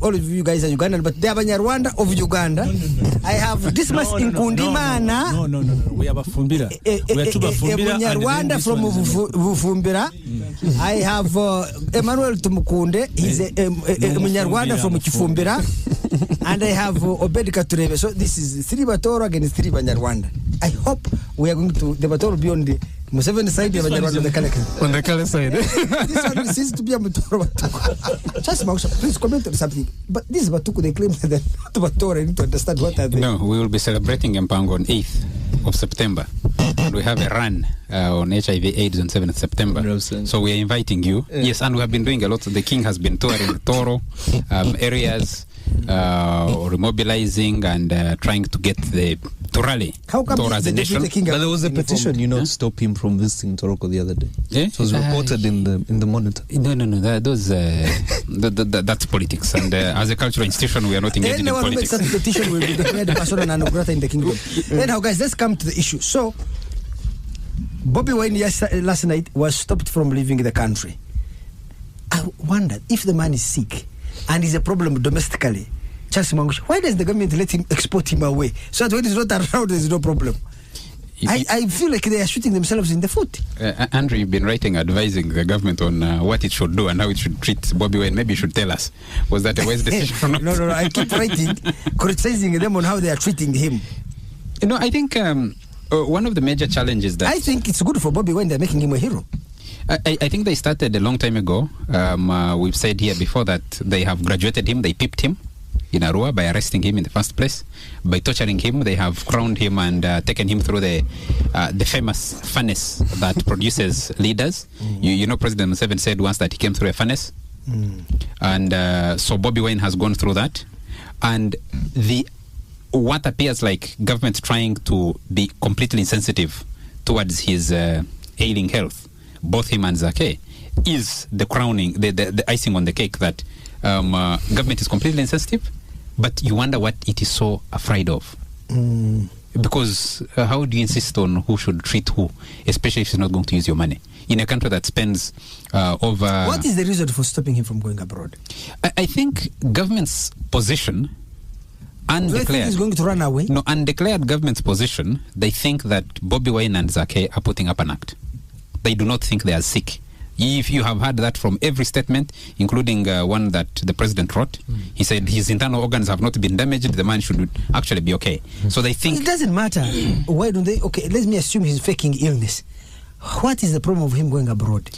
all of you guys are Ugandan, but they are Banyarwanda of Uganda. I have Dismas in Kundimana. No. We have a Fumbira. We are two Fumbira. Banyarwanda from Bufumbira. I have Emmanuel Tumukunde. He's a Banyarwanda from Kifumbira. And I have Obed Katurebe. So this is 3 Batoro against 3 Banyarwanda. I hope we are going to the Batoro beyond the Museveni side of Banyarwanda on the Kale side. This one seems to be a Batoro. Just please comment on something. But this Batuku, they claim that not Batoro. I need to understand what are they. No, we will be celebrating Mpango on 8th of September. And we have a run on HIV/AIDS on 7th September. 100%. So we are inviting you. Yes, and we have been doing a lot. The King has been touring Toro areas. Remobilizing and trying to get the rally. How come Toro as a nation? But there was a petition, to stop him from visiting Toroko the other day. Yeah? It was reported in the Monitor. No. That's politics. And as a cultural institution, we are not engaged in politics. Such petition will be declared persona non grata in the kingdom. Anyhow, guys, let's come to the issue. So, Bobi Wine last night was stopped from leaving the country. I wondered if the man is sick and is a problem domestically. Charles Mangush, why does the government let him export him away? So that when he's not around, there's no problem. I feel like they are shooting themselves in the foot. Andrew, you've been advising the government on what it should do and how it should treat Bobi Wine. Maybe you should tell us. Was that a wise decision or not? No. I keep writing, criticizing them on how they are treating him. I think one of the major challenges that... I think it's good for Bobi Wine, they're making him a hero. I think they started a long time ago. We've said here before that they have graduated him, they pipped him in Arua by arresting him in the first place. By torturing him, they have crowned him and taken him through the famous furnace that produces leaders. You know, President Museveni said once that he came through a furnace. And so Bobi Wine has gone through that. And what appears like government trying to be completely insensitive towards his ailing health, both him and Zake, is the crowning, the icing on the cake that government is completely insensitive, but you wonder what it is so afraid of. Because how do you insist on who should treat who, especially if you're not going to use your money? In a country that spends over... What is the reason for stopping him from going abroad? I think government's position... Undeclared. Do you think he's going to run away? No, undeclared government's position, they think that Bobi Wine and Zake are putting up an act. They do not think they are sick. If you have heard that from every statement, including one that the president wrote, he said his internal organs have not been damaged, the man should actually be okay. So they think... It doesn't matter. Why don't they... Okay, let me assume he's faking illness. What is the problem of him going abroad?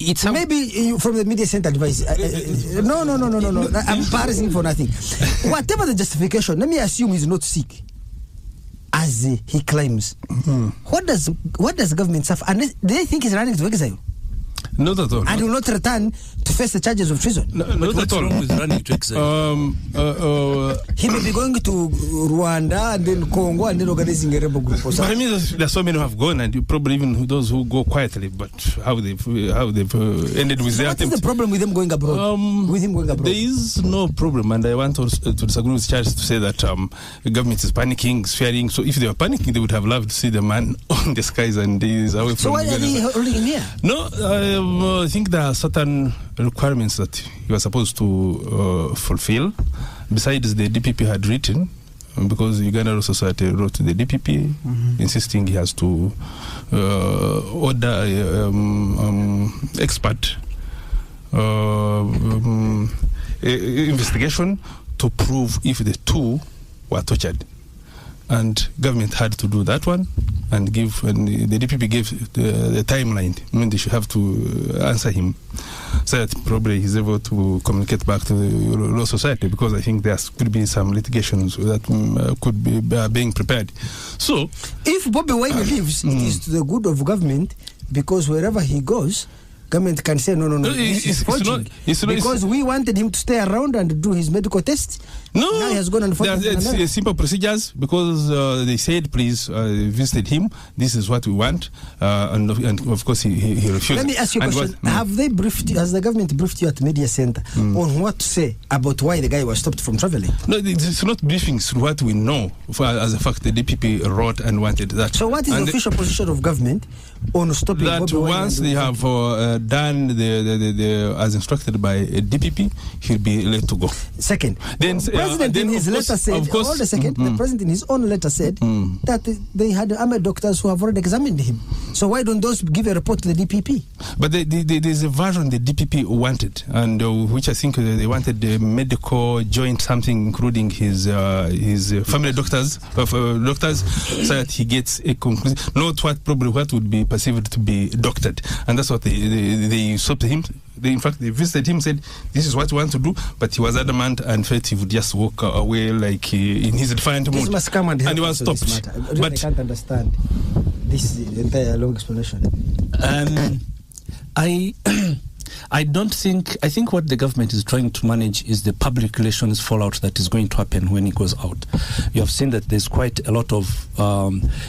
It's maybe from the media center advice. No. I'm parsing for nothing. Whatever the justification, let me assume he's not sick, as he claims. What does government suffer? And do they think he's running to exile? Not at all. And will not return to face the charges of treason? No, not at all. What's wrong with running to exile? He may be going to Rwanda and then Congo and then organizing a rebel group. But I mean, there's so many who have gone, and probably even those who go quietly. But how they've ended with their attempt. What is the problem with them going abroad? With him going abroad, there is no problem, and I want to disagree with Charles to say that the government is panicking, is fearing. So if they were panicking, they would have loved to see the man on the skies and he's away from. So why are they holding him here? No, I think there are certain requirements that you are supposed to fulfill. Besides, the DPP had written, because Uganda Law Society wrote to the DPP, insisting he has to order expert investigation to prove if the two were tortured. And government had to do that one and the DPP gave the timeline when they should have to answer him, so that probably he's able to communicate back to the Law Society, because I think there could be some litigations that could be being prepared. So, if Bobi Wine leaves, it is to the good of government, because wherever he goes, government can say, no, it's because we wanted him to stay around and do his medical tests. No, now he has gone and it's simple procedures, because they said, please, visited him, this is what we want, and of course he refused. Let me ask you a question. Has the government briefed you at media center on what to say about why the guy was stopped from traveling? No, it's not briefings, it's what we know. As a fact, the DPP wrote and wanted that. So what is the official position of government on stopping that Bobi Wine once and they have done the as instructed by DPP, he'll be let to go. Second, Then, the president in his letter said, of course, hold a second, the president in his own letter said that they had army doctors who have already examined him. So why don't those give a report to the DPP? But there's a version the DPP wanted, and which I think they wanted the medical joint something, including his family doctors, so that he gets a conclusion, not what would be perceived to be doctored, and that's what they stopped him. In fact, they visited him, said, "This is what you want to do," but he was adamant and felt he would just walk away like in his defiant mood. Must come and he was stopped. But I can't understand this entire long explanation. I think what the government is trying to manage is the public relations fallout that is going to happen when he goes out. You have seen that there's quite a lot of,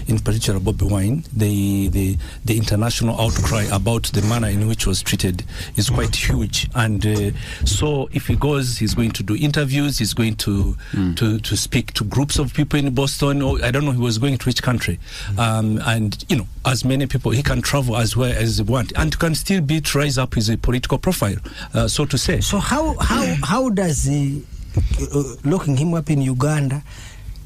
in particular Bobi Wine, the international outcry about the manner in which he was treated is quite huge. And so if he goes, he's going to do interviews, he's going to speak to groups of people in Boston, or I don't know, he was going to which country. And, you know, as many people, he can travel as well as he wants, and can still rise up his political profile, so to say. So how does locking him up in Uganda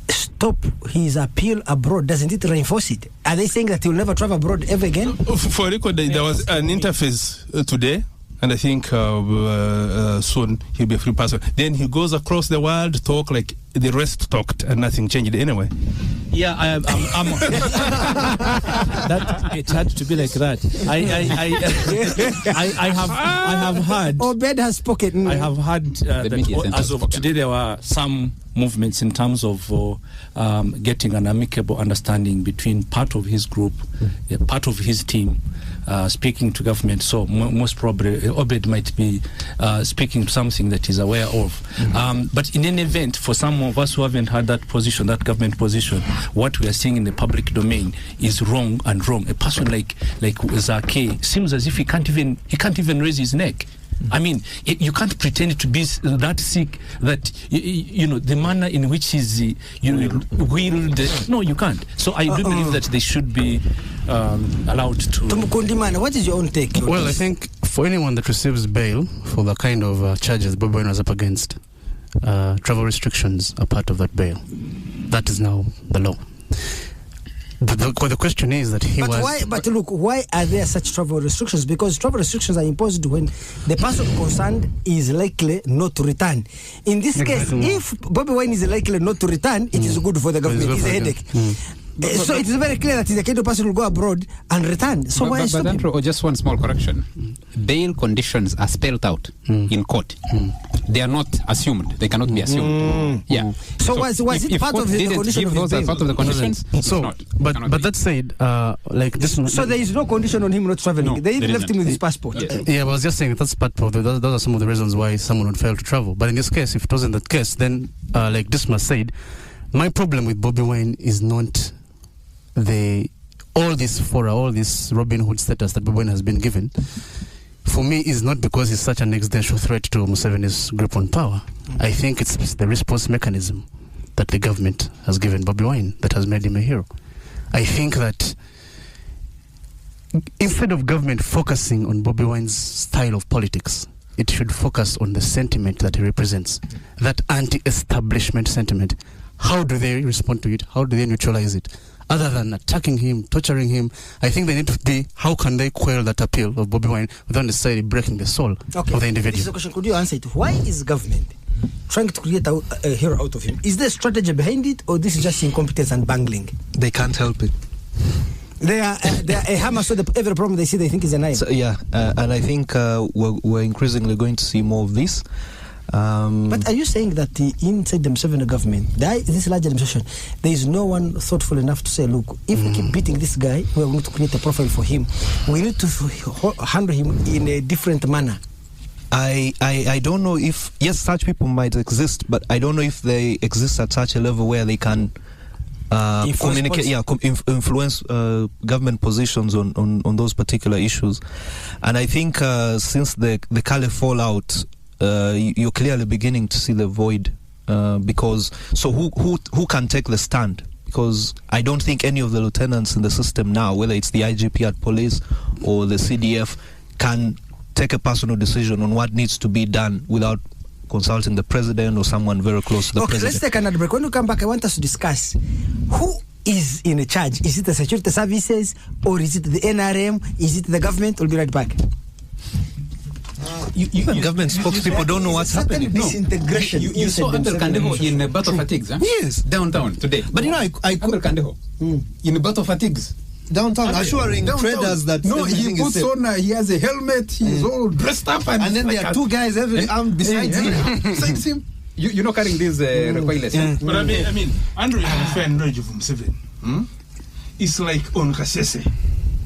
stop his appeal abroad? Doesn't it reinforce it? Are they saying that he'll never travel abroad ever again? For record, there was an interface today, and I think soon he'll be a free person. Then he goes across the world, talk like the rest talked, and nothing changed anyway. Yeah, I'm that it had to be like that. I have heard. Obed has spoken. I have heard that as of today there were some movements in terms of getting an amicable understanding between part of his group, part of his team, speaking to government. So most probably Obed might be speaking to something that he's aware of. But in any event, for some of us who haven't had that position, that government position, what we are seeing in the public domain is wrong and wrong. A person like Zake seems as if he can't even raise his neck. I mean, you can't pretend to be that sick that you know the manner in which he's willed. No, you can't. So I do believe that they should be allowed to. Mukundimana, what is your own take? Well, I think for anyone that receives bail for the kind of charges Bobi Wine was up against, travel restrictions are part of that bail. That is now the law. The question is that why are there such travel restrictions? Because travel restrictions are imposed when the person concerned is likely not to return. In this case, if Bobi Wine is likely not to return, it is good for the government. It's a headache. So it is very clear that the kind of person will go abroad and return. So why stop him? Just one small correction. Bail conditions are spelled out in court. They are not assumed. They cannot be assumed. Yeah. So was it part of the condition of his bail? Part of the conditions? So, but that said, like this. So there is no condition on him not traveling. No, they left him with his passport. Yeah, but I was just saying that's part of those are some of the reasons why someone would fail to travel. But in this case, if it wasn't that case, then like Dismas said, my problem with Bobi Wine is not all this Robin Hood status that Bobi Wine has been given. For me, is not because he's such an existential threat to Museveni's grip on power. I think it's the response mechanism that the government has given Bobi Wine that has made him a hero. I think that instead of government focusing on Bobi Wine's style of politics, it should focus on the sentiment that he represents, that anti-establishment sentiment. How do they respond to it? How do they neutralize it? Other than attacking him, torturing him, I think they need to be, how can they quell that appeal of Bobi Wine without necessarily breaking the soul of the individual? This is a question. Could you answer it? Why is government trying to create a hero out of him? Is there strategy behind it, or this is just incompetence and bungling? They can't help it. They are a hammer, so every problem they see, they think is a knife. So, yeah, and I think we're increasingly going to see more of this. But are you saying that inside the Museveni government, this large administration, there is no one thoughtful enough to say, look, if we keep beating this guy, we're going to create a profile for him. We need to handle him in a different manner. I don't know if, yes, such people might exist, but I don't know if they exist at such a level where they can communicate, influence government positions on those particular issues. And I think since the Kale fallout, you're clearly beginning to see the void, because so who can take the stand? because I don't think any of the lieutenants in the system now, whether it's the IGP at police or the CDF, can take a personal decision on what needs to be done without consulting the president or someone very close to the president. Let's take another break. When we come back, I want us to discuss who is in charge. Is it the security services or is it the NRM? Is it the government? We'll be right back. Government spokespeople don't know what's happening. Disintegration. You saw Under Kandeho in a battle fatigues, huh? Yes, downtown today. but you know, I Under Kandeho in a battle fatigues. downtown assuring traders that no, everything he puts is safe. on he has a helmet, he's all dressed up, and And then there are two guys armed besides him. besides him. You know, carrying these recoilless. But I mean, Andrew has a fair knowledge of Museveni. It's like on Kasese.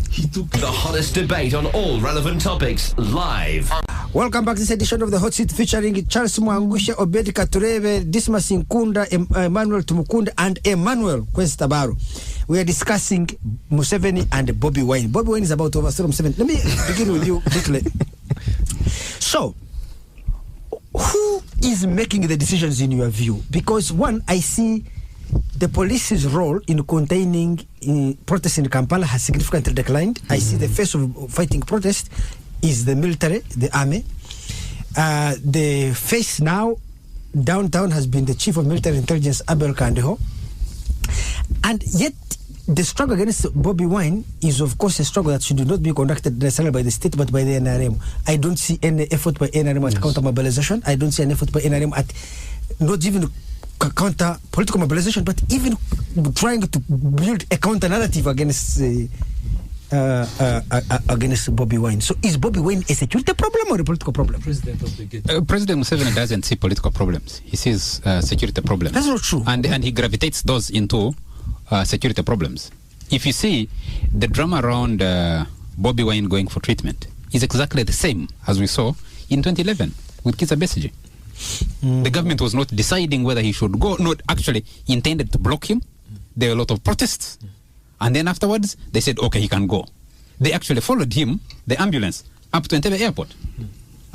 He took the hottest debate on all relevant topics live. Welcome back to this edition of the Hot Seat featuring Charles Mwangusha, Obedi Katurebe, Dismas Nkunda, Emmanuel Tumukunde, and Emmanuel Kwestabaru. We are discussing Museveni and Bobi Wine. Bobi Wine is about to overthrow Museveni. Let me begin with you quickly. So, who is making the decisions in your view? Because one, I see the police's role in containing protests in Kampala has significantly declined. I see the face of fighting protest is the military, the army. The face now downtown has been the chief of military intelligence, Abel Kandeho. And yet, the struggle against Bobi Wine is, of course, a struggle that should not be conducted necessarily by the state, but by the NRM. I don't see any effort by NRM at counter mobilization. I don't see an effort by NRM at not even counter political mobilization, but even trying to build a counter narrative against Bobi Wine. So is Bobi Wine a security problem or a political problem? President Museveni doesn't see political problems. He sees security problems. That's not true. And he gravitates those into security problems. If you see, the drama around Bobi Wine going for treatment is exactly the same as we saw in 2011 with Kizza Besigye. The government was not deciding whether he should go, not actually intended to block him. There were a lot of protests. And then afterwards, they said, okay, he can go. They actually followed him, the ambulance, up to Entebbe airport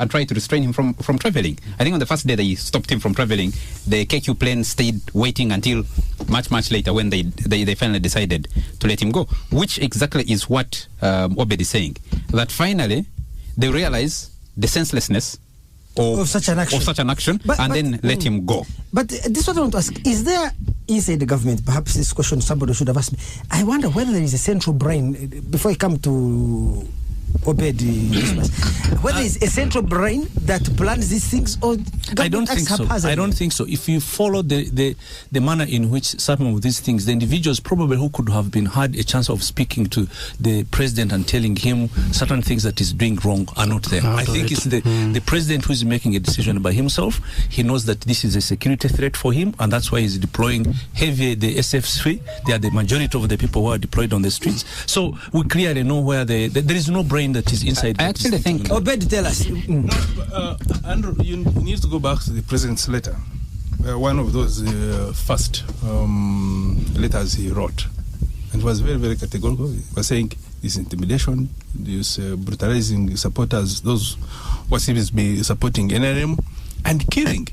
and tried to restrain him from traveling. I think on the first day they stopped him from traveling, the KQ plane stayed waiting until much later when they finally decided to let him go, which exactly is what Obed is saying. That finally, they realize the senselessness of such an action, and then let him go. But this is what I want to ask. Is there inside the government, perhaps this question somebody should have asked me, I wonder whether there is a central brain, before I come to Obed, whether it's a central brain that plans these things, or I don't think so. I don't think so. If you follow the manner in which some of these things, the individuals probably who could have had a chance of speaking to the president and telling him certain things that he's doing wrong are not there. I think it's the president who is making a decision by himself. He knows that this is a security threat for him, and that's why he's deploying heavy the SFC. They are the majority of the people who are deployed on the streets. So we clearly know where there is no brain that is inside. I actually think. Obed, tell us. Andrew, you need to go back to the president's letter. One of those first letters he wrote, and it was very, very categorical. He was saying this intimidation, this brutalizing supporters, those who seems to be supporting NRM, and killing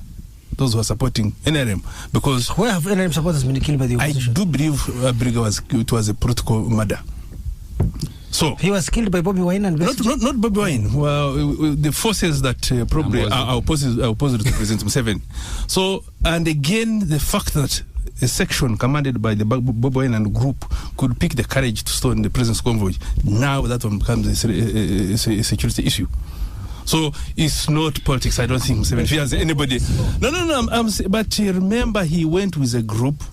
those who are supporting NRM. Because where have NRM supporters been killed by the opposition? I do believe it was a protocol murder. So he was killed by Bobi Wine and not Bobi Wine. Well, the forces that probably are opposed to President Museveni. So, and again, the fact that a section commanded by the Bobi Wine and group could pick the courage to stone the president's convoy, now that one becomes a security issue. So it's not politics. I don't think Museveni fears anybody. No. But remember, he went with a group.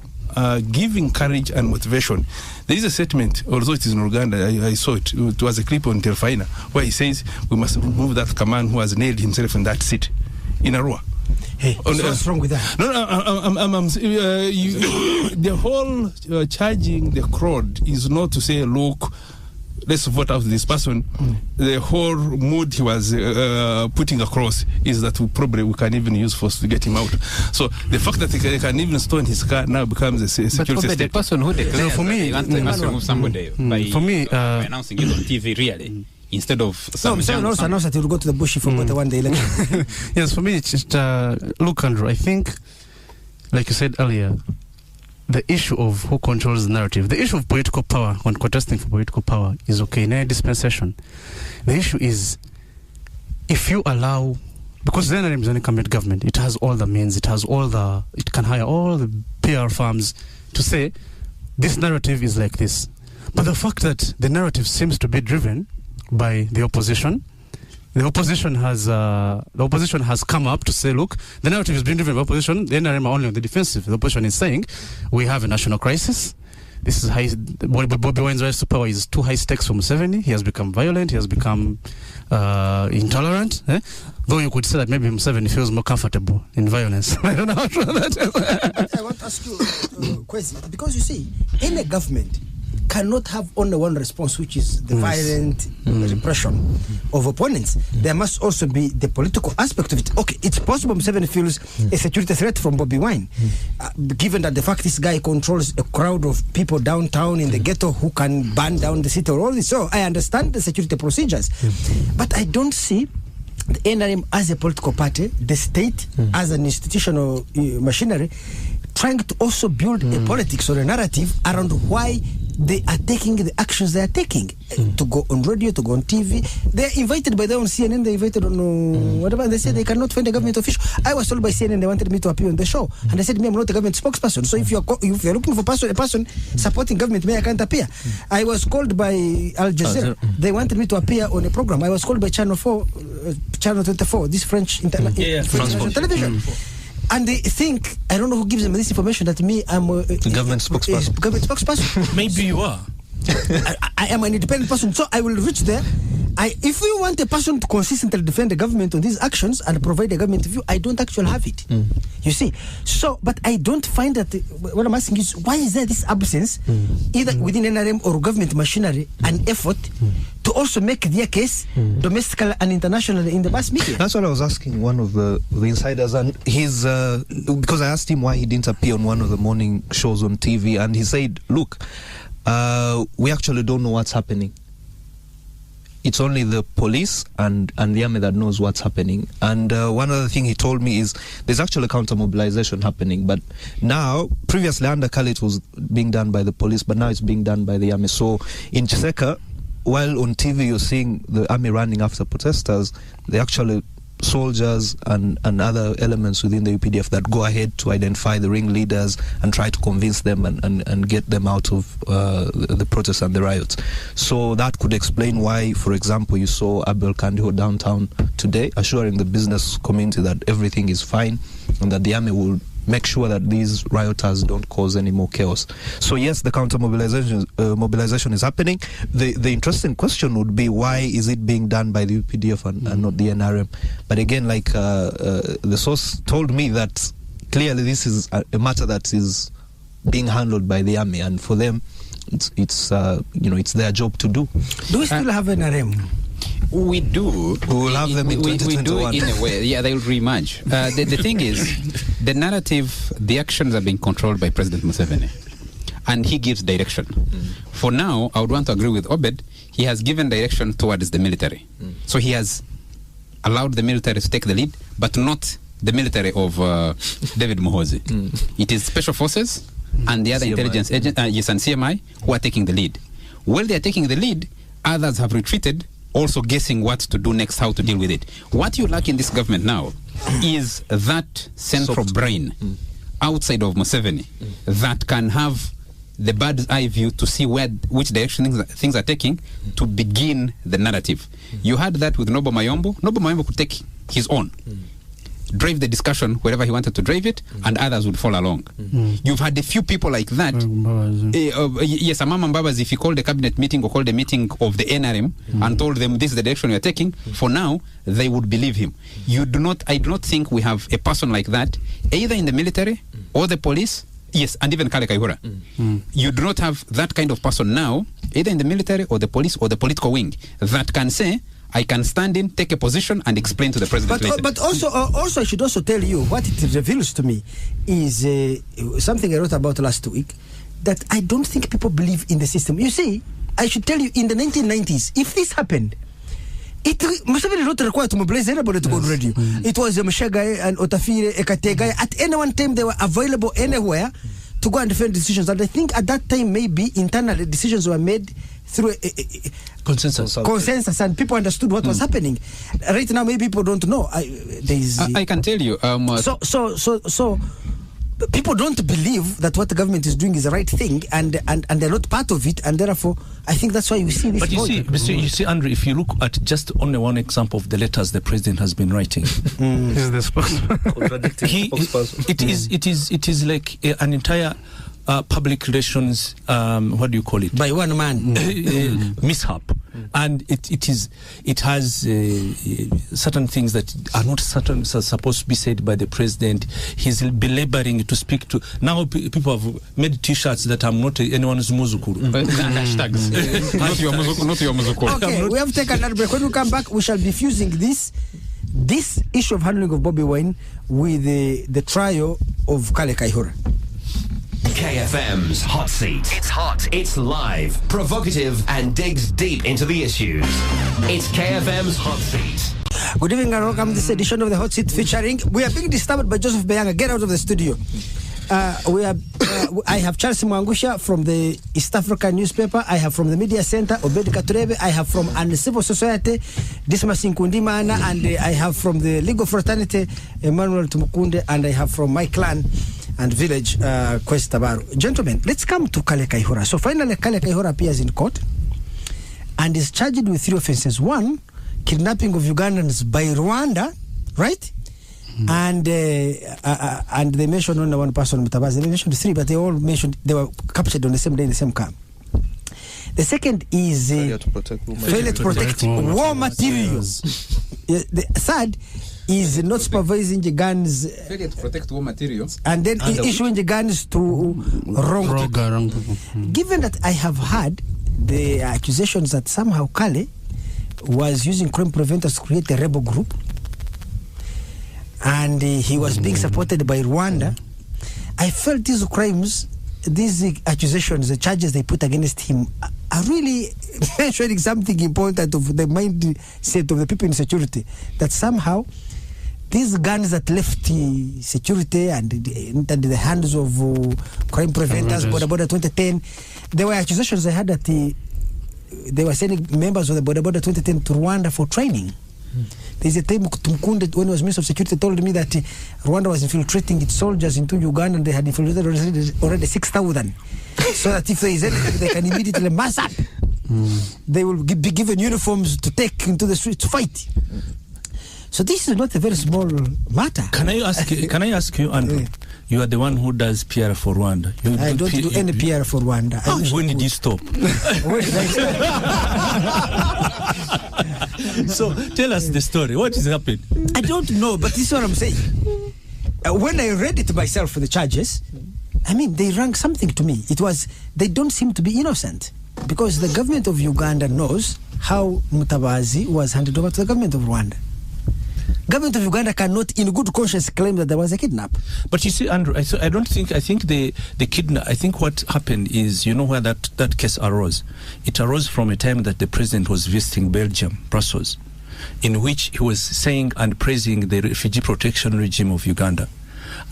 Giving courage and motivation. There is a statement, although it is in Uganda, I saw it. It was a clip on Telfaina where he says we must remove that command who has nailed himself in that seat in Arua. Hey, what's wrong with that? The whole charging the crowd is not to say, look, let's vote out this person. The whole mood he was putting across is that we can even use force to get him out. So the fact that they can even stone his car now becomes a security state. The person who declares for me, he must remove somebody by announcing it on TV, really, instead of some announced that he will go to the bush for one day election. Yes, for me, it's just look, Andrew, I think, like you said earlier, the issue of who controls the narrative, the issue of political power, when contesting for political power, is okay in any dispensation. The issue is, if you allow, because the NRM is an incumbent government, it has all the means, it can hire all the PR firms to say, this narrative is like this. But the fact that the narrative seems to be driven by the opposition, the opposition has come up to say, look, the narrative is being driven by opposition. The NRM are only on the defensive. The opposition is saying we have a national crisis. This is high. Bobi Wine's rise to power is too high stakes for Museveni. He has become violent. He has become intolerant. Though you could say that maybe Museveni feels more comfortable in violence. I don't know how true that is. I want to ask you a question, because you see, any government cannot have only one response, which is the violent repression of opponents. There must also be the political aspect of it. Okay, it's possible Museveni feels a security threat from Bobi Wine, given that the fact this guy controls a crowd of people downtown in the ghetto who can burn down the city or all this. So I understand the security procedures, but I don't see the NRM as a political party, the state as an institutional machinery, trying to also build a politics or a narrative around why they are taking the actions they are taking. To go on radio, to go on TV. They're invited by their own CNN, they're invited on whatever, and they say they cannot find a government official. I was told by CNN they wanted me to appear on the show, and I said, me, I'm not a government spokesperson. So if you're looking for a person supporting government, me, I can't appear. I was called by Al Jazeera. They wanted me to appear on a program. I was called by Channel 24, this French international television. And they think, I don't know who gives them this information, that me, I'm a government spokesperson. Maybe you are. I am an independent person, so I will reach there. If you want a person to consistently defend the government on these actions and provide a government view, I don't actually have it. You see? So, but I don't find that, what I'm asking is, why is there this absence, either within NRM or government machinery, an effort to also make their case domestically and internationally in the mass media? That's what I was asking one of the insiders, and he's because I asked him why he didn't appear on one of the morning shows on TV, and he said, look, we actually don't know what's happening. It's only the police and the army that knows what's happening. And one other thing he told me is there's actually counter-mobilization happening. But now, previously under Kali it was being done by the police, but now it's being done by the army. So in Chiseka, while on TV you're seeing the army running after protesters, they actually soldiers and other elements within the UPDF that go ahead to identify the ringleaders and try to convince them and get them out of the protests and the riots. So that could explain why, for example, you saw Abel Kandiho downtown today assuring the business community that everything is fine and that the army will make sure that these rioters don't cause any more chaos. So yes, the counter-mobilization is happening. The interesting question would be, why is it being done by the UPDF and not the NRM? But again, like the source told me, that clearly this is a matter that is being handled by the army, and for them, it's their job to do. Do we still have NRM? We do. We will have them in 2021. We do in a way. Yeah, they will reemerge. The thing is, the narrative, the actions are being controlled by President Museveni, and he gives direction. For now, I would want to agree with Obed. He has given direction towards the military. So he has allowed the military to take the lead, but not the military of David Muhoozi. It is special forces and the other intelligence agents, and CMI, who are taking the lead. While they are taking the lead, others have retreated, also guessing what to do next, how to deal with it. What you lack in this government now is that central brain outside of Museveni that can have the bird's eye view to see which direction things are taking to begin the narrative. You had that with Nobo Mayombo. Nobo Mayombo could take his own, drive the discussion wherever he wanted to drive it, and others would follow along. You've had a few people like that. Yes, Amama Mbabazi, if he called a cabinet meeting or called a meeting of the NRM and told them this is the direction we are taking, for now, they would believe him. I do not think we have a person like that, either in the military or the police, yes, and even Kale Kaihura. You do not have that kind of person now, either in the military or the police or the political wing, that can say, I can stand in, take a position, and explain to the president later. But also, I should also tell you what it reveals to me is something I wrote about last week, that I don't think people believe in the system. You see, I should tell you, in the 1990s, if this happened, Museveni did not require to mobilize anybody to go on radio. It was Mshagai and Otafire, Ekategai. At any one time, they were available anywhere to go and defend decisions. And I think at that time, maybe internally decisions were made through a consensus, and people understood what was happening. Right now, maybe people don't know. I can tell you. So people don't believe that what the government is doing is the right thing, and they're not part of it, and therefore I think that's why you see this. But you see, Andrew, if you look at just only one example of the letters the president has been writing, Is the spokesman it is like an entire public relations, what do you call it? By one man. Mishap. And it has certain things that are not supposed to be said by the president. He's belaboring to speak to. Now people have made T-shirts that I'm not anyone's muzukuru. Hashtags. Not your muzukuru. Okay, we have taken another break. When we come back, we shall be fusing this issue of handling of Bobi Wine with the trial of Kale Kaihura. KFM's Hot Seat. It's hot, it's live, provocative, and digs deep into the issues. It's KFM's Hot Seat. Good evening and welcome to this edition of the Hot Seat featuring. We are being disturbed by Joseph Bayanga. Get out of the studio. I have Charles Mwangusha from the East African newspaper. I have from the Media Center, Obedi Katurebe. I have from the Civil Society, Dismas Nkundimana. And I have from the Legal Fraternity, Emmanuel Tumukunde. And I have from my clan and village, Quest Tabaru. Gentlemen, let's come to Kale Kaihura. So finally, Kale Kaihura appears in court and is charged with 3 offenses. 1, kidnapping of Ugandans by Rwanda, right? And they mentioned only one person, Mutabazi. They mentioned 3, but they all mentioned they were captured on the same day in the same camp. The second is failure to protect war materials. The third is not supervising the guns. Failure to protect war materials. And then issuing the guns to wrong people. Given that I have heard the accusations that somehow Kale was using crime preventers to create a rebel group, and he was being supported by Rwanda, I felt these crimes, these accusations, the charges they put against him are really mentioning something important of the mindset of the people in security, that somehow these guns that left security and into the hands of crime preventers, Boda 2010, there were accusations I had that they were sending members of the Boda 2010 to Rwanda for training. There's a time Tumukunde, when he was Minister of Security, told me that Rwanda was infiltrating its soldiers into Uganda, and they had infiltrated already 6,000. So that if there is anything, they can immediately mass up. They will be given uniforms to take into the streets to fight. So this is not a very small matter. Can I ask you, Andrew? You are the one who does PR for Rwanda. I don't do any PR for Rwanda. When did you stop? When did I stop? So tell us the story. What is happening? I don't know, but this is what I'm saying. When I read it myself for the charges, I mean, they rang something to me. They don't seem to be innocent, because the government of Uganda knows how Mutabazi was handed over to the government of Rwanda. Government of Uganda cannot, in good conscience, claim that there was a kidnap. But you see, Andrew, I think the kidnap. I think what happened is, you know where that case arose. It arose from a time that the president was visiting Belgium, Brussels, in which he was saying and praising the refugee protection regime of Uganda.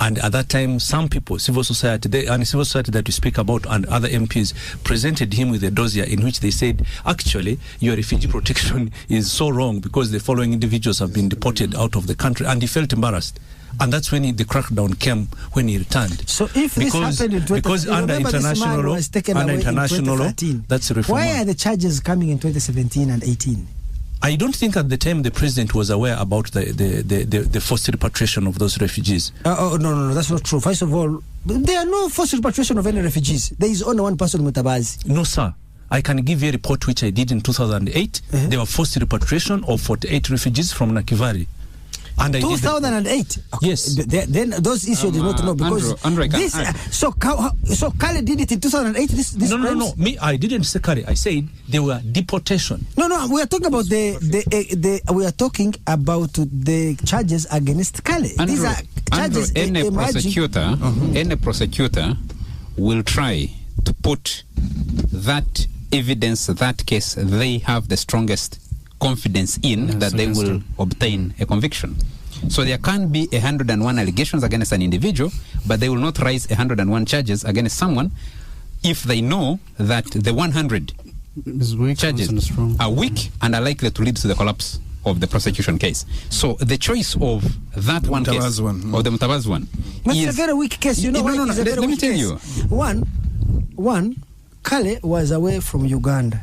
And at that time, some people, civil society that we speak about, and other MPs presented him with a dossier in which they said, actually, your refugee protection is so wrong because the following individuals have been deported out of the country, and he felt embarrassed. And that's when the crackdown came, when he returned. So if this happened in 2013, because under international law, that's a reform. Why are the charges coming in 2017 and 18? I don't think at the time the president was aware about the forced repatriation of those refugees. No, that's not true. First of all, there are no forced repatriation of any refugees. There is only one person, Mutabazi. No, sir. I can give you a report which I did in 2008. There were forced repatriation of 48 refugees from Nakivari. And 2008. Okay. Yes. Then those issues did not know, because Andrew, this. So Kale did it in 2008. This no. Me, I didn't say Kale. I said they were deportation. No. We are talking about we are talking about the charges against Kale. These are charges. Any prosecutor will try to put that evidence, that case they have the strongest confidence in, that they will obtain a conviction. So there can be 101 allegations against an individual, but they will not raise 101 charges against someone if they know that the 100 charges are weak and are likely to lead to the collapse of the prosecution case. So the choice of that one case, or the Mutabazi one, is a very weak case. You know, no. Let me tell you. One, Kale was away from Uganda.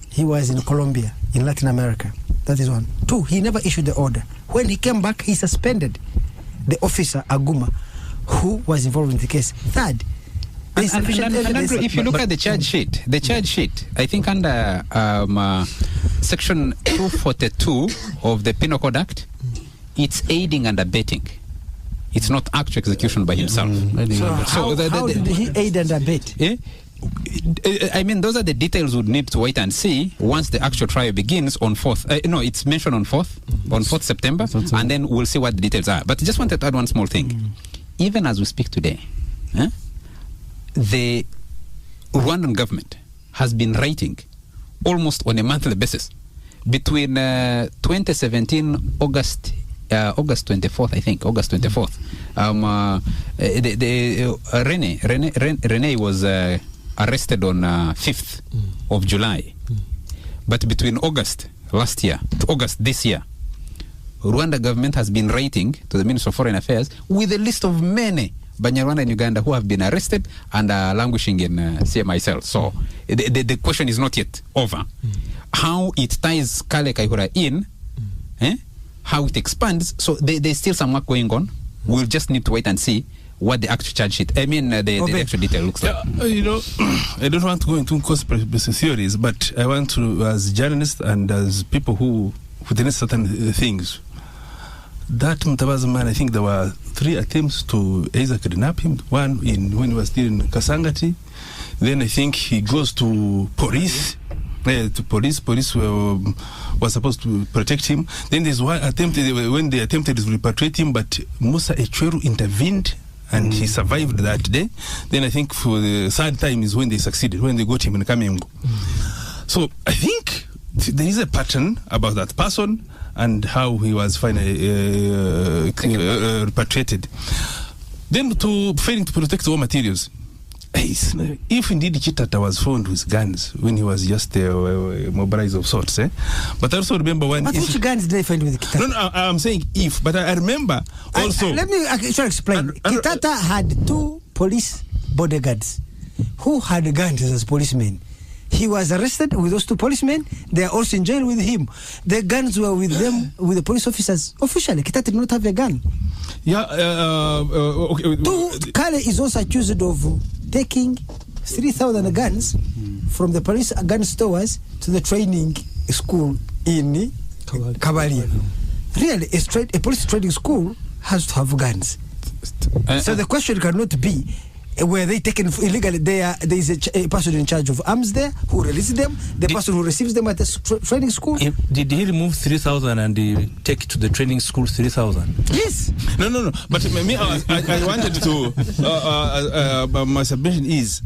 He was in Colombia, in Latin America. That is one. Two, he never issued the order. When he came back, he suspended the officer Aguma, who was involved in the case. Third, if you look at the charge sheet, I think under section 242 of the Penal Code Act, it's aiding and abetting. It's not actual execution by himself. How did he aid and abet? I mean, those are the details we'd need to wait and see once the actual trial begins on 4th. No, it's mentioned on 4th September, and then we'll see what the details are. But I just wanted to add one small thing. Even as we speak today, the Rwandan government has been writing almost on a monthly basis between 2017 August 24th, I think, August 24th. Rene was arrested on 5th of July. But between August last year to August this year, Rwanda government has been writing to the Minister of Foreign Affairs with a list of many Banyarwanda in Uganda who have been arrested and are languishing in CMI cells. So the question is not yet over. How it ties Kale Kaihura in, how it expands, so there's still some work going on. We'll just need to wait and see what the actual charge sheet, the actual detail looks like. You know, I don't want to go into conspiracy theories, but I want to, as journalists and as people who witness certain things, that Mutabazi man, I think there were 3 attempts to either kidnap him. One when he was still in Kasangati. Then I think he goes to police. Police were supposed to protect him. Then there's one attempt when they attempted to repatriate him, but Musa Echweru intervened and he survived that day. Then I think for the 3rd time is when they succeeded, when they got him in Kamengo. So I think there is a pattern about that person and how he was finally repatriated. Then to failing to protect raw materials. If indeed Chitata was found with guns when he was just mobilized of sorts, but I also remember when. But which guns did they find with Kitata? No, I'm saying if, but I remember also. Let me actually explain. Kitata had 2 police bodyguards who had guns as policemen. He was arrested with those 2 policemen. They are also in jail with him. The guns were with them, with the police officers. Officially, Kitata did not have a gun. Yeah. Okay. Kale is also accused of taking 3,000 guns from the police gun stores to the training school in Kabalia. Really, a police training school has to have guns. So the question cannot be, were they taken illegally? There is a person in charge of arms there who releases them. The person who receives them at the training school. Did he remove 3,000 and take to the training school 3,000? Yes. No. But me, I wanted to. My submission is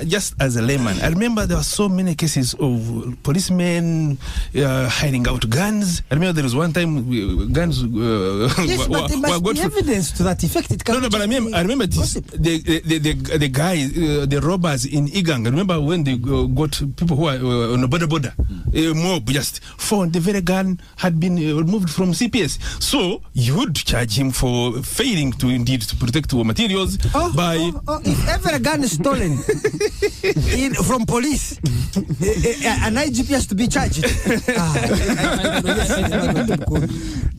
just as a layman. I remember there were so many cases of policemen hiding out guns. I remember there was one time guns. Yes, but there must be evidence to that effect. It no, but I remember the guy, the robbers in Igang. I remember when they got people who were on the border, a mob just found the very gun had been removed from CPS. So you would charge him for failing to indeed to protect raw materials if ever a gun is stolen from police, an IGP has to be charged.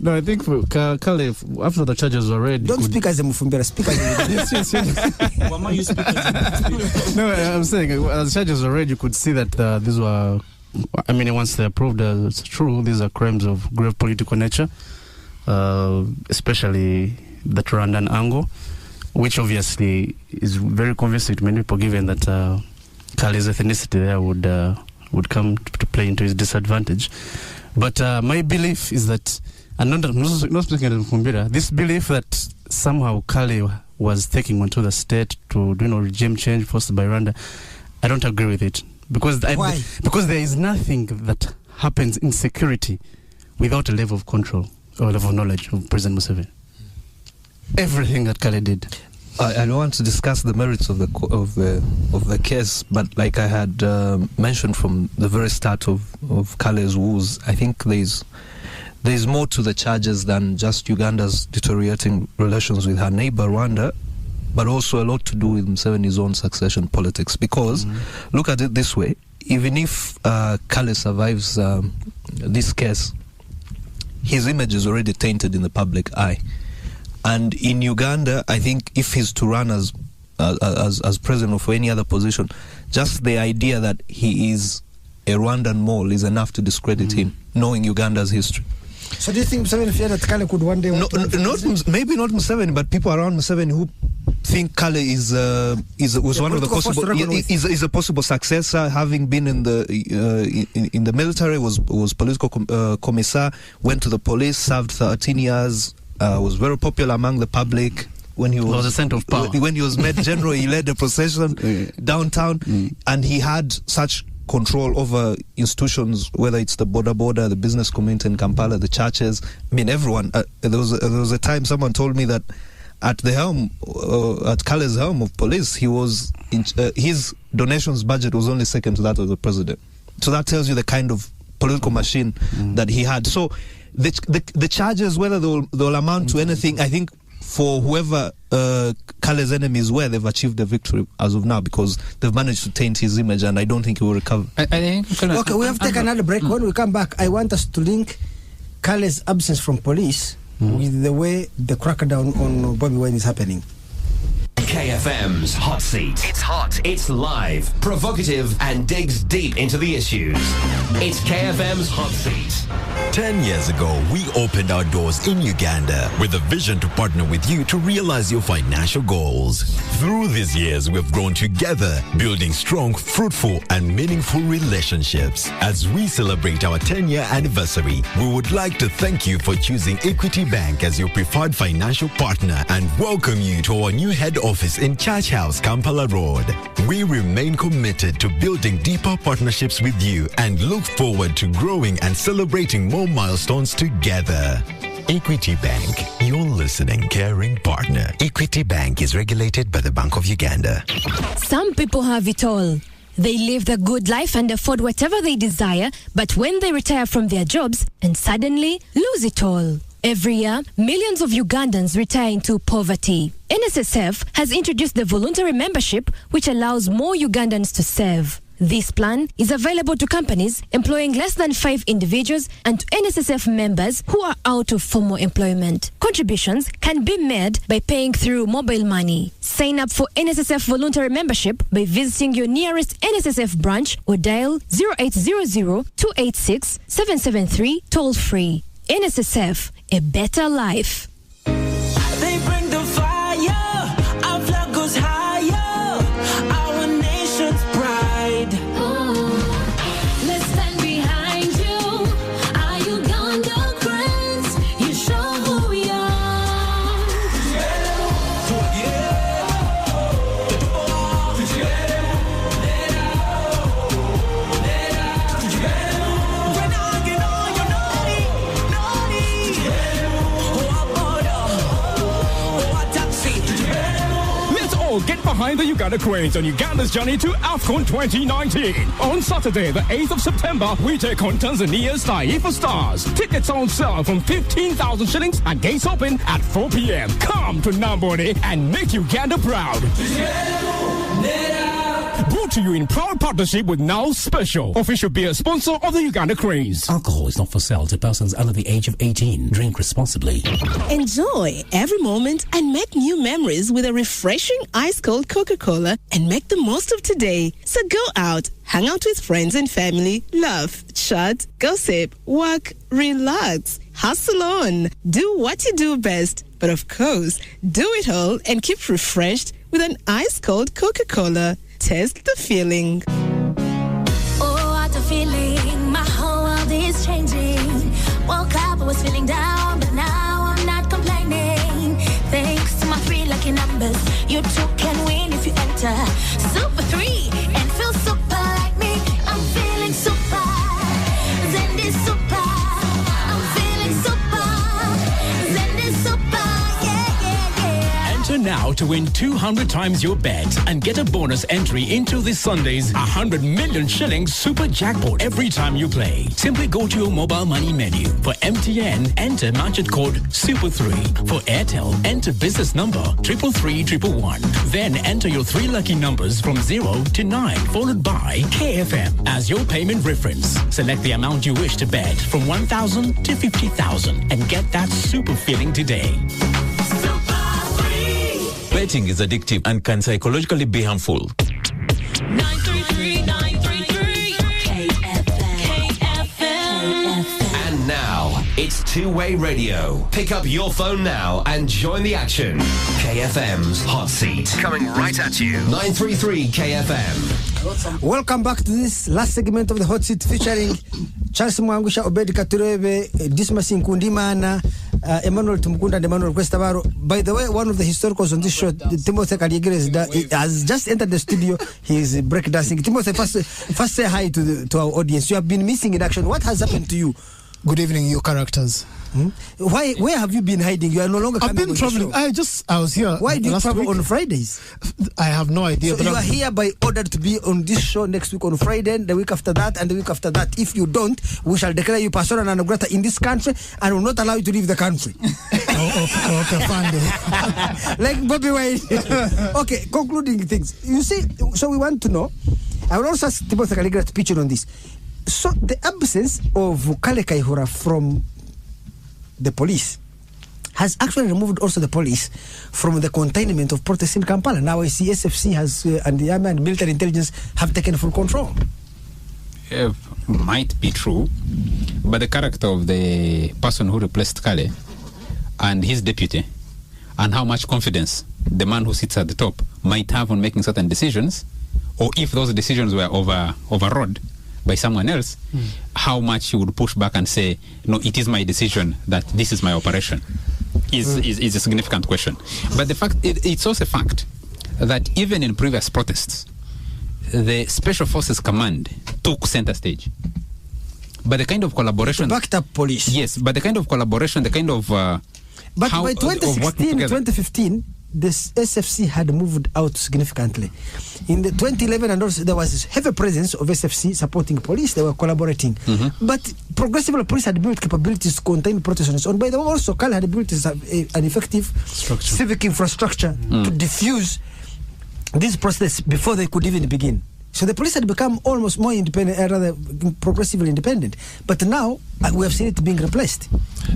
No, I think for Kale, after the charges were read, don't speak as a Mufumbera, speak as a No, I'm saying as charges were read, you could see that these were, I mean, once they're proved as true, these are crimes of grave political nature, especially the Rwandan angle, which obviously is very convincing to many people, given that Kale's ethnicity there would come to play into his disadvantage. But my belief is that, and not speaking of Mufumbira, this belief that somehow Kale was taking onto the state to regime change forced by Rwanda, I don't agree with it. Because because there is nothing that happens in security without a level of control. or level of knowledge of President Museveni? Everything that Kale did. I don't want to discuss the merits of the case, but like I had mentioned from the very start of Kale's woes, I think there's more to the charges than just Uganda's deteriorating relations with her neighbor Rwanda, but also a lot to do with Museveni's own succession politics. Because look at it this way: even if Kale survives this case, his image is already tainted in the public eye. And in Uganda, I think if he's to run as president or for any other position, just the idea that he is a Rwandan mole is enough to discredit him, knowing Uganda's history. So do you think Museveni feared that Kale could one day... Maybe not Museveni, but people around Museveni who think Kale is a possible successor, having been in the military, was political commissar, went to the police, served 13 years, was very popular among the public. When he was a center of power. When he was made general, he led a procession downtown, and he had such control over institutions, whether it's the border, the business community in Kampala, the churches. I mean, everyone. There was a time someone told me that at the helm, at Kale's helm of police, he was his donations budget was only second to that of the president. So that tells you the kind of political machine that he had. So the charges, whether they'll amount to anything, I think for whoever Kale's enemies were, they've achieved a victory as of now, because they've managed to taint his image, and I don't think he will recover. Okay, we have to take another break. When we come back, I want us to link Kale's absence from police with the way the crackdown on Bobi Wine is happening. KFM's Hot Seat. It's hot, it's live, provocative, and digs deep into the issues. It's KFM's Hot Seat. 10 years ago, we opened our doors in Uganda with a vision to partner with you to realize your financial goals. Through these years, we've grown together, building strong, fruitful, and meaningful relationships. As we celebrate our 10-year anniversary, we would like to thank you for choosing Equity Bank as your preferred financial partner and welcome you to our new head office in Church House, Kampala Road. We remain committed to building deeper partnerships with you and look forward to growing and celebrating more milestones together. Equity Bank, your listening, caring partner. Equity Bank is regulated by the Bank of Uganda. Some people have it all. They live the good life and afford whatever they desire, but when they retire from their jobs and suddenly lose it all. Every year, millions of Ugandans retire into poverty. NSSF has introduced the voluntary membership, which allows more Ugandans to serve. This plan is available to companies employing less than 5 individuals and to NSSF members who are out of formal employment. Contributions can be made by paying through mobile money. Sign up for NSSF voluntary membership by visiting your nearest NSSF branch or dial 0800 286 773 toll-free. NSSF, a better life. They bring the fire, our flag goes higher, our nation's pride. Let's stand behind you, our Uganda friends. You show who we are. Get behind the Uganda Cranes on Uganda's journey to AFCON 2019. On Saturday, the 8th of September, we take on Tanzania's Taifa Stars. Tickets are on sale from 15,000 shillings and gates open at 4 p.m. Come to Namboni and make Uganda proud. Brought to you in proud partnership with Now Special, official beer sponsor of the Uganda Cranes. Alcohol is not for sale to persons under the age of 18. Drink responsibly. Enjoy every moment and make new memories with a refreshing ice-cold Coca-Cola and make the most of today. So go out, hang out with friends and family, laugh, chat, gossip, work, relax, hustle on, do what you do best. But of course, do it all and keep refreshed with an ice-cold Coca-Cola. Taste the feeling. Oh, what a feeling. My whole world is changing. Woke up, I was feeling down, but now I'm not complaining. Thanks to my 3 lucky numbers, you too can win if you enter Super 3 and feel super like me. I'm feeling super. Zendy super. I'm feeling super. now to win 200 times your bet and get a bonus entry into this Sunday's 100 million shillings super jackpot every time you play. Simply go to your mobile money menu. For MTN, enter magic code SUPER3. For Airtel, enter business number 33311. Then enter your 3 lucky numbers from 0 to 9, followed by KFM as your payment reference. Select the amount you wish to bet from 1,000 to 50,000 and get that super feeling today. Betting is addictive and can psychologically be harmful. 933 KFM. And now, it's two-way radio. Pick up your phone now and join the action. KFM's Hot Seat. Coming right at you. 933 KFM. Welcome back to this last segment of the Hot Seat featuring Charles Mwangusha, Obedi Katurebe, Dismas Nkundimana, Emmanuel Tumukunda and Emmanuel Questabaro. By the way, one of the historicals on this show, Timothy Kaligere, has just entered the studio. He is breakdancing. Timothy, first say hi to our audience. You have been missing in action. What has happened to you? Good evening, you characters. Why? Where have you been hiding? You are no longer coming. I've been traveling. I was here. Why do you travel on Fridays? I have no idea. So you are here by order to be on this show next week on Friday, the week after that, and the week after that. If you don't, we shall declare you persona non grata in this country and will not allow you to leave the country. Okay, fine. Like Bobi Wine. Okay, concluding things. You see, so we want to know. I will also ask Timothy Kaligere to pitch in on this. So the absence of Kale Kaihura from the police has actually removed also the police from the containment of protests in Kampala. Now I see SFC has and the army and military intelligence have taken full control. Might be true, but the character of the person who replaced Kale and his deputy, and how much confidence the man who sits at the top might have on making certain decisions, or if those decisions were overrode by someone else, how much he would push back and say, no, it is my decision that this is my operation, is a significant question. But the fact, it's also a fact that even in previous protests, the Special Forces Command took center stage. But the kind of collaboration... Backed up police. Yes, but the kind of collaboration, the kind of... but by 2016, 2015, this SFC had moved out significantly. In the 2011 and also there was heavy presence of SFC supporting police. They were collaborating. But progressively police had built capabilities to contain protests on its own. By the way, also Kale had built an effective civic infrastructure to diffuse these protests before they could even begin. So the police had become almost more independent, rather progressively independent. But now we have seen it being replaced.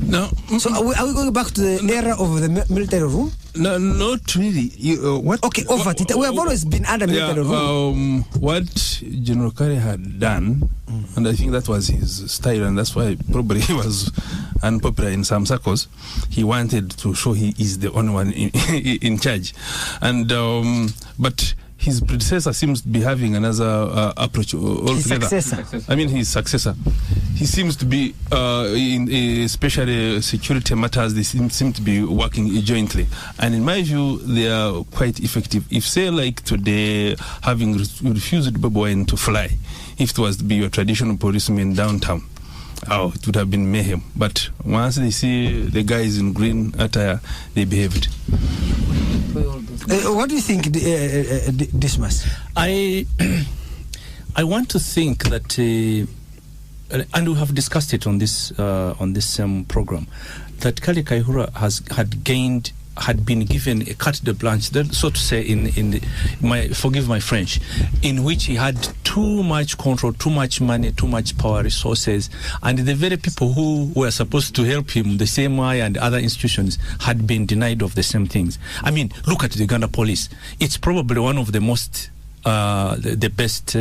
No. So are we going back to the era of the military rule? No, not really. What? Okay, over it. We have always been under military rule. What General Kare had done, and I think that was his style, and that's why probably he was unpopular in some circles. He wanted to show he is the only one in charge, and but his predecessor seems to be having another approach altogether. His successor. He seems to be, in especially security matters, they seem to be working jointly. And in my view, they are quite effective. If, say, like today, having refused Bobi Wine to fly, if it was to be your traditional policeman downtown, it would have been mayhem. But once they see the guys in green attire, they behaved. What do you think, Dismas? I want to think that, and we have discussed it on this program, that Kale Kaihura had been given a carte de blanche, so to say, forgive my French, in which he had too much control, too much money, too much power, resources, and the very people who were supposed to help him, the CMI and other institutions, had been denied of the same things. I mean, look at the Uganda police. It's probably one of the most the best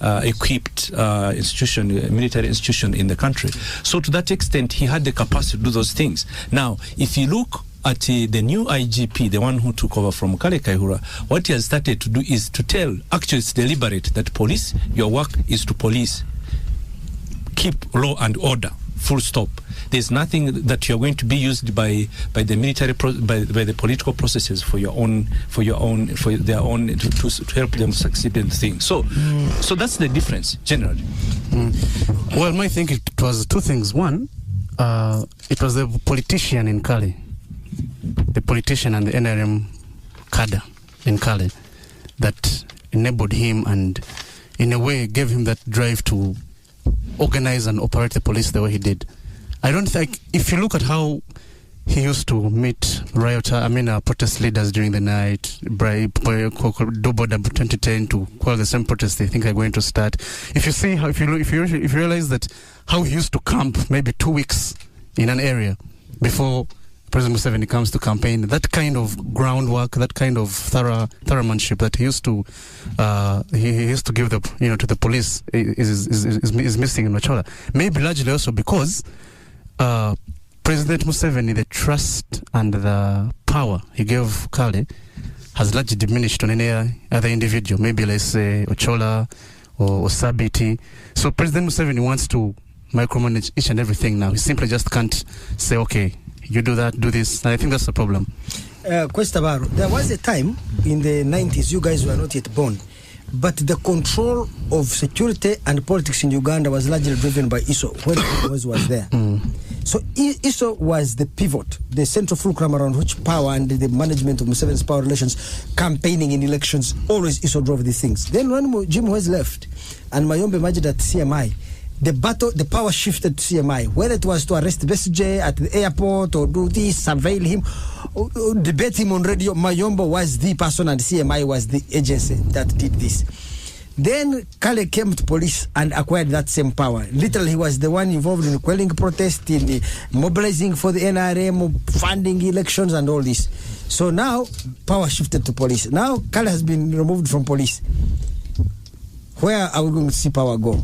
equipped military institution in the country. So to that extent, he had the capacity to do those things. Now, if you look at the new IGP, the one who took over from Kale Kaihura, what he has started to do is to tell, actually it's deliberate, that police, your work is to police, keep law and order, full stop. There's nothing that you're going to be used by the military by the political processes for their own to help them succeed in things. So that's the difference generally. Well, my thinking, it was two things. One, it was the politician in Kale, the politician and the NRM cadre in Kale that enabled him and in a way gave him that drive to organize and operate the police the way he did. I don't think, if you look at how he used to meet protest leaders during the night, bribe, do border 2010 to quell the same protest they think are going to start. If you see how, if you realize that how he used to camp maybe 2 weeks in an area before President Museveni comes to campaign, that kind of groundwork, that kind of thoroughmanship that he used to give to the police is missing in Ochola. Maybe largely also because President Museveni, the trust and the power he gave Kale has largely diminished on any other individual. Maybe let's say Ochola or Sabiti. So President Museveni wants to micromanage each and everything now. He simply just can't say, okay, you do that, do this. And I think that's the problem. Questabaro, there was a time in the 90s, you guys were not yet born, but the control of security and politics in Uganda was largely driven by ISO when it was there. So ISO was the pivot, the central fulcrum around which power and the management of Museveni's power relations, campaigning in elections, always ISO drove these things. Then when Jim was left and Mayombe emerged at CMI, the power shifted to CMI, whether it was to arrest Besigye at the airport or do this, surveil him, or debate him on radio. Mayombe was the person and CMI was the agency that did this. Then Kale came to police and acquired that same power. Literally, he was the one involved in quelling protest, in the mobilizing for the NRM, funding elections and all this. So now, power shifted to police. Now, Kale has been removed from police. Where are we going to see power go?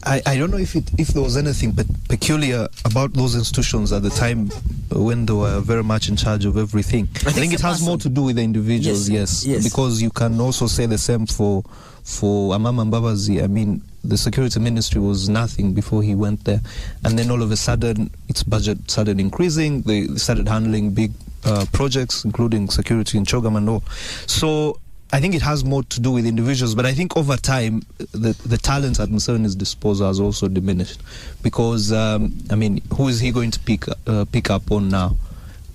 I don't know if there was anything peculiar about those institutions at the time when they were very much in charge of everything. I think it has more to do with the individuals, yes. Because you can also say the same for Amama Mbabazi. I mean, the security ministry was nothing before he went there. And then all of a sudden, its budget started increasing. They started handling big projects, including security in Chogam and all. So I think it has more to do with individuals, but I think over time the talent at Museveni's disposal has also diminished because who is he going to pick up on now?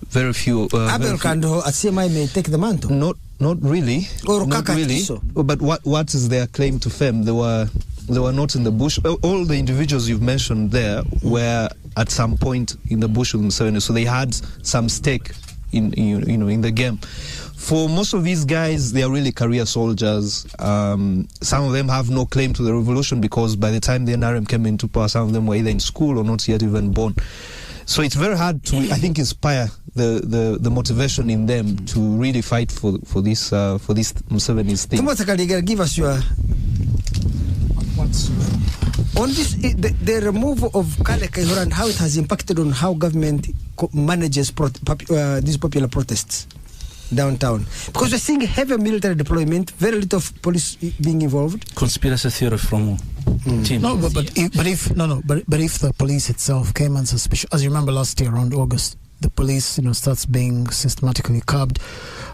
Very few. Abel Kando at CMI may take the mantle. Not really. Or not really. But what is their claim to fame? They were not in the bush. All the individuals you've mentioned there were at some point in the bush with Museveni, so they had some stake in the game. For most of these guys, they are really career soldiers. Some of them have no claim to the revolution because by the time the NRM came into power, some of them were either in school or not yet even born. So it's very hard to, I think, inspire the motivation in them to really fight for this Museveni's thing. Give us your on this the removal of Kale Kaihura and how it has impacted on how government manages these popular protests downtown, because we're seeing heavy military deployment, very little of police being involved. Conspiracy theory from team. No, but if the police itself came and suspicious, as you remember last year around August, the police starts being systematically curbed,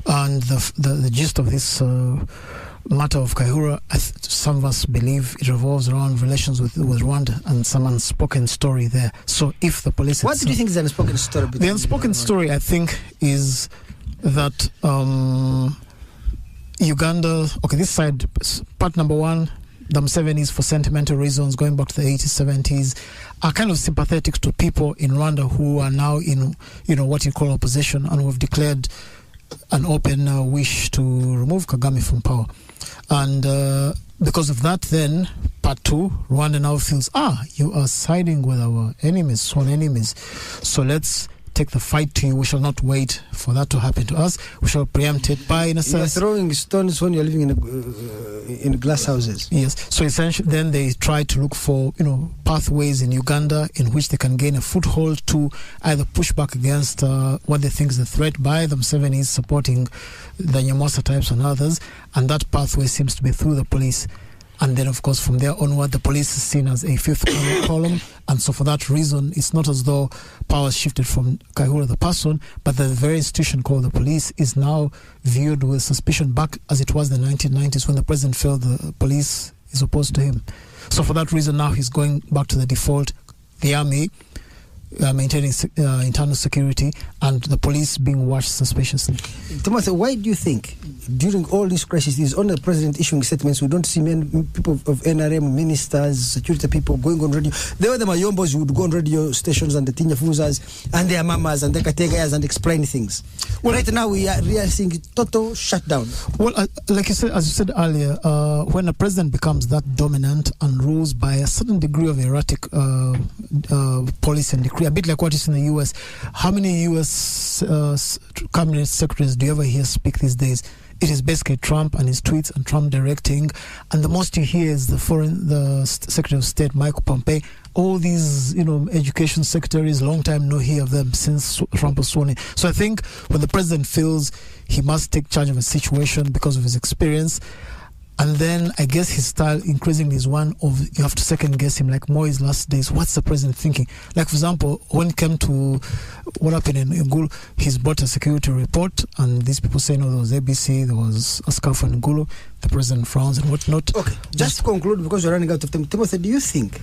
and the gist of this matter of Kaihura, some of us believe it revolves around relations with Rwanda and some unspoken story there. So if the police, what do you think is the unspoken story? The unspoken story, I think, is that Uganda, this side, part number one, the Musevenis, for sentimental reasons, going back to the 80s, 70s, are kind of sympathetic to people in Rwanda who are now in, what you call opposition, and who have declared an open wish to remove Kagame from power. And because of that, then, part two, Rwanda now feels, you are siding with our enemies, sworn enemies. So let's take the fight to you. We shall not wait for that to happen to us. We shall preempt it by, in a sense. You're throwing stones when you're living in glass houses. Yes. So essentially, then they try to look for, pathways in Uganda in which they can gain a foothold to either push back against what they think is a threat by the Musevenis supporting the Nyamosa types and others. And that pathway seems to be through the police. And then, of course, from there onward, the police is seen as a fifth column. And so for that reason, it's not as though power shifted from Kaihura, the person, but the very institution called the police is now viewed with suspicion back as it was in the 1990s when the president felt the police is opposed to him. So for that reason, now he's going back to the default. The army, maintaining internal security, and the police being watched suspiciously. Timothy, why do you think during all these crises, it is only the president issuing statements? We don't see many people of NRM, ministers, security people going on radio. There were the Mayombos who would go on radio stations and the Tinyafuzas and their mamas and the Kategas and explain things. Well, right now we are seeing total shutdown. Well, like you said, as you said earlier, when a president becomes that dominant and rules by a certain degree of erratic policy and decree, a bit like what is in the US. How many US cabinet secretaries do you ever hear speak these days? It is basically Trump and his tweets and Trump directing, and the most you hear is the Secretary of State Michael Pompeo. All these, education secretaries, long time no hear of them since Trump was sworn in. So I think when the president feels he must take charge of a situation because of his experience, and then I guess his style increasingly is one of, you have to second guess him, like more his last days. What's the president thinking? Like, for example, when it came to what happened in Ngulu, he's brought a security report, and these people say, no, there was ABC, there was a scarf in Ngulu, the president frowns and whatnot. Okay, just to conclude, because we're running out of time, Timothy, do you think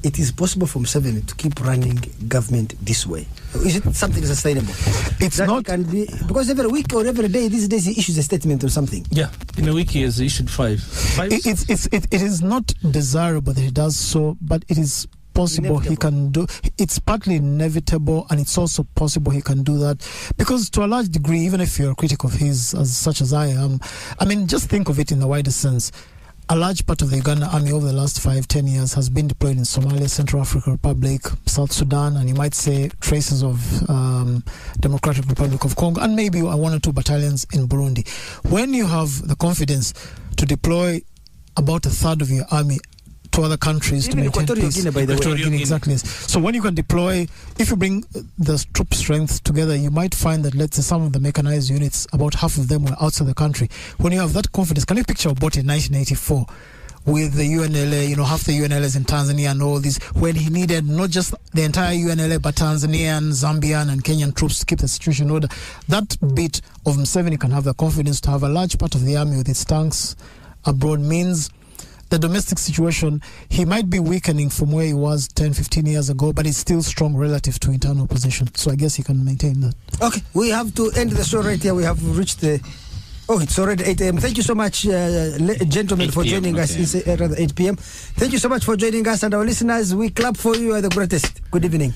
it is possible for Museveni to keep running government this way? Is it something sustainable? It's that not. Can be, because every week or every day these days he issues a statement or something. Yeah, in a week he has issued five. It is not desirable that he does so, but it is possible he can do. It's partly inevitable, and it's also possible he can do that, because to a large degree, even if you're a critic of his, as such as I am, I mean, just think of it in the wider sense. A large part of the Uganda army over the last 5-10 years has been deployed in Somalia, Central African Republic, South Sudan, and you might say traces of Democratic Republic of Congo, and maybe 1 or 2 battalions in Burundi. When you have the confidence to deploy about a third of your army to other countries to maintain peace. Equatorial Guinea, exactly. So when you can deploy, if you bring the troop strength together, you might find that, let's say, some of the mechanized units, about half of them were outside the country. When you have that confidence, can you picture Obote in 1984 with the UNLA, half the UNLAs in Tanzania and all this, when he needed not just the entire UNLA, but Tanzanian, Zambian and Kenyan troops to keep the situation in order? That bit of Museveni can have the confidence to have a large part of the army with its tanks abroad means the domestic situation, he might be weakening from where he was 10-15 years ago, but he's still strong relative to internal opposition. So I guess he can maintain that. Okay, we have to end the show right here. We have reached the... Oh, it's already 8 a.m. Thank you so much, gentlemen, for joining us. It's rather 8 p.m. Thank you so much for joining us, and our listeners, we clap for you. You are the greatest. Good evening.